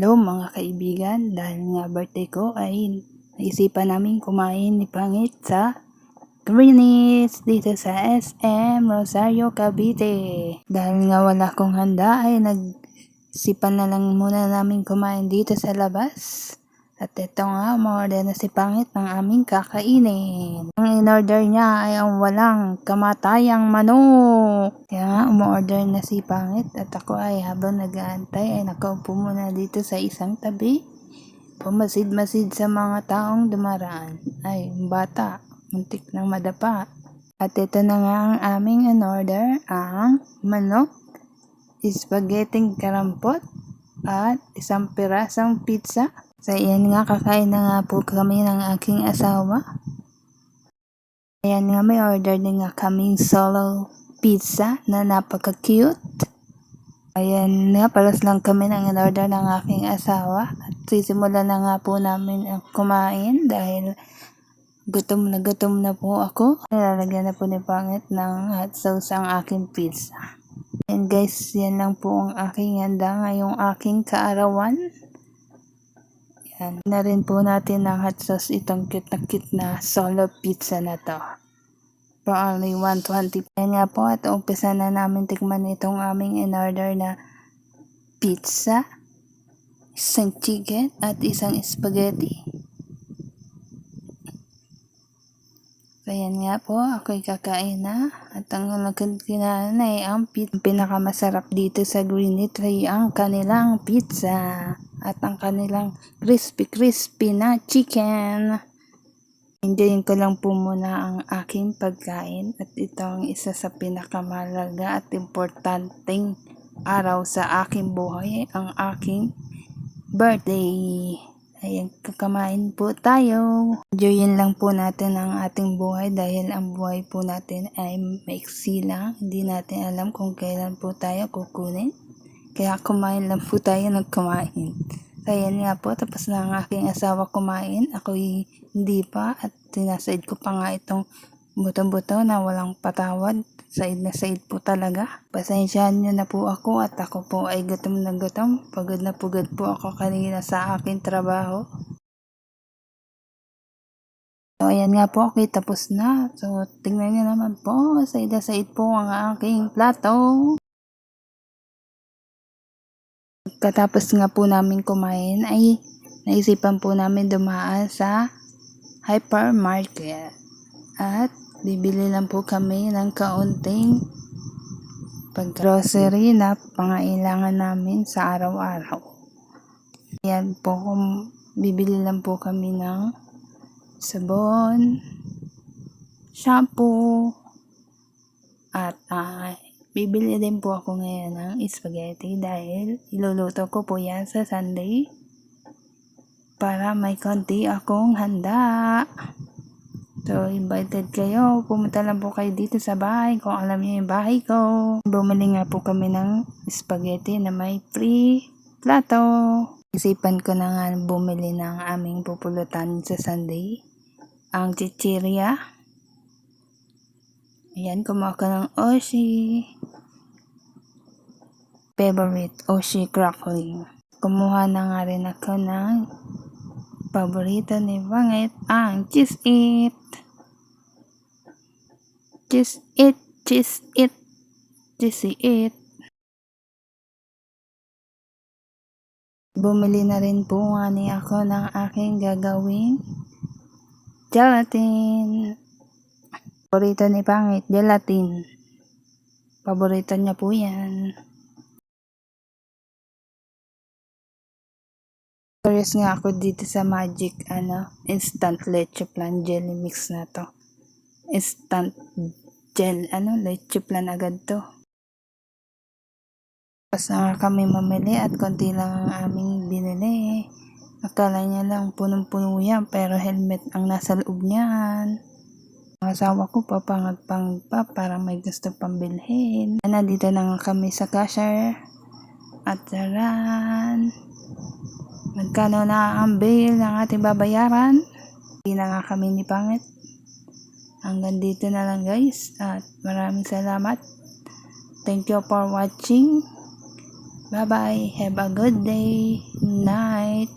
Hello mga kaibigan, dahil nga birthday ko ay naisipan namin kumain ni Pangit sa Greenwich dito sa SM Rosario, Cavite. Dahil nga wala akong handa ay nagsipan na lang muna namin kumain dito sa labas. At ito nga, umorder na si Pangit ng aming kakainin. Ang in-order niya ay ang walang kamatayang manok. Kaya nga, umorder na si Pangit at ako ay habang nag-aantay ay nakaupo muna dito sa isang tabi. Pumasid-masid sa mga taong dumaraan. Ay, bata, muntik nang madapa. At ito na nga ang aming in-order, ang manok, spaghetti karampot, at isang pirasong pizza. So, yan nga, kakain na nga po kami ng aking asawa. Ayan nga, may order din nga kaming solo pizza na napaka-cute. Ayan nga, paras lang kami ng in-order ng aking asawa. At sisimulan na nga po namin ang kumain dahil gutom na po ako. Nilalagyan na po ni Pangit ng hot sauce ang aking pizza. And guys, yan lang po ang aking handa ngayong aking kaarawan. Yan na rin po natin ng hot sauce itong cute na solo pizza na to. For only 120. Yan nga po, at umpisa na namin tikman itong aming in-order na pizza, isang chicken at isang spaghetti. So yan nga po, ako'y kakain na. At ang kinain ay ang pinakamasarap dito sa Greenwich ay ang kanilang pizza at ang kanilang crispy na chicken. Enjoyin ko lang po muna ang aking pagkain at ito ang isa sa pinakamahalaga at importanteng araw sa aking buhay, ang aking birthday. Ayan, kakamain po tayo. Enjoyin lang po natin ang ating buhay dahil ang buhay po natin ay maiksi lang. Hindi natin alam kung kailan po tayo kukunin. Kaya kumain lang po tayo ng kumain. Kaya nga po, tapos na ang aking asawa kumain. Ako'y hindi pa at sinasaid ko pa nga itong buto-buto na walang patawad. Said na said po talaga. Pasensyahan nyo na po ako at ako po ay gutom na gutom. Pagod na pagod po ako kanina sa aking trabaho. So ayan nga po, okay, tapos na. So tingnan nyo naman po, said na said po ang aking plato. Katapos nga po namin kumain ay naisipan po namin dumaan sa hypermarket at bibili lang po kami ng kaunting pag-grocery na pangailangan namin sa araw-araw. Ayan po, bibili lang po kami ng sabon, shampoo, at bibili din po ako ngayon ng spaghetti dahil iluluto ko po yan sa Sunday para may konti akong handa. So, invited kayo. Pumunta lang po kayo dito sa bahay kung alam niyo yung bahay ko. Bumili nga po kami ng spaghetti na may free plato. Isipan ko na nga bumili ng aming pupulutan sa Sunday. Ang chichirya. Ayan, kumuha ko ng Oshi. Favorite, Oshi Crackling. Kumuha na nga rin ako ng paborito ni Pangit, ang Cheez It. Cheez It, Cheez It, Cheez It. Bumili na rin po nga ni ako ng aking gagawing gelatin. Paborito ni Pangit, gelatin. Paborito niya po yan. Curious nga ako dito sa Magic instant leche plan jelly mix na to. Instant gel leche plan agad to. Tapos na kami mamili at konti lang ang aming binili. Akala niya lang punong-puno yan pero helmet ang nasa loob niyan. Ang asawa ko papangag-pangag pa para may gusto pang bilhin. Nandito na nga kami sa cashier. At taran, magkano na ang bill ng ating babayaran? Hindi na nga kami ni Pangit. Hanggang dito na lang guys. At maraming salamat. Thank you for watching. Bye-bye. Have a good day, night.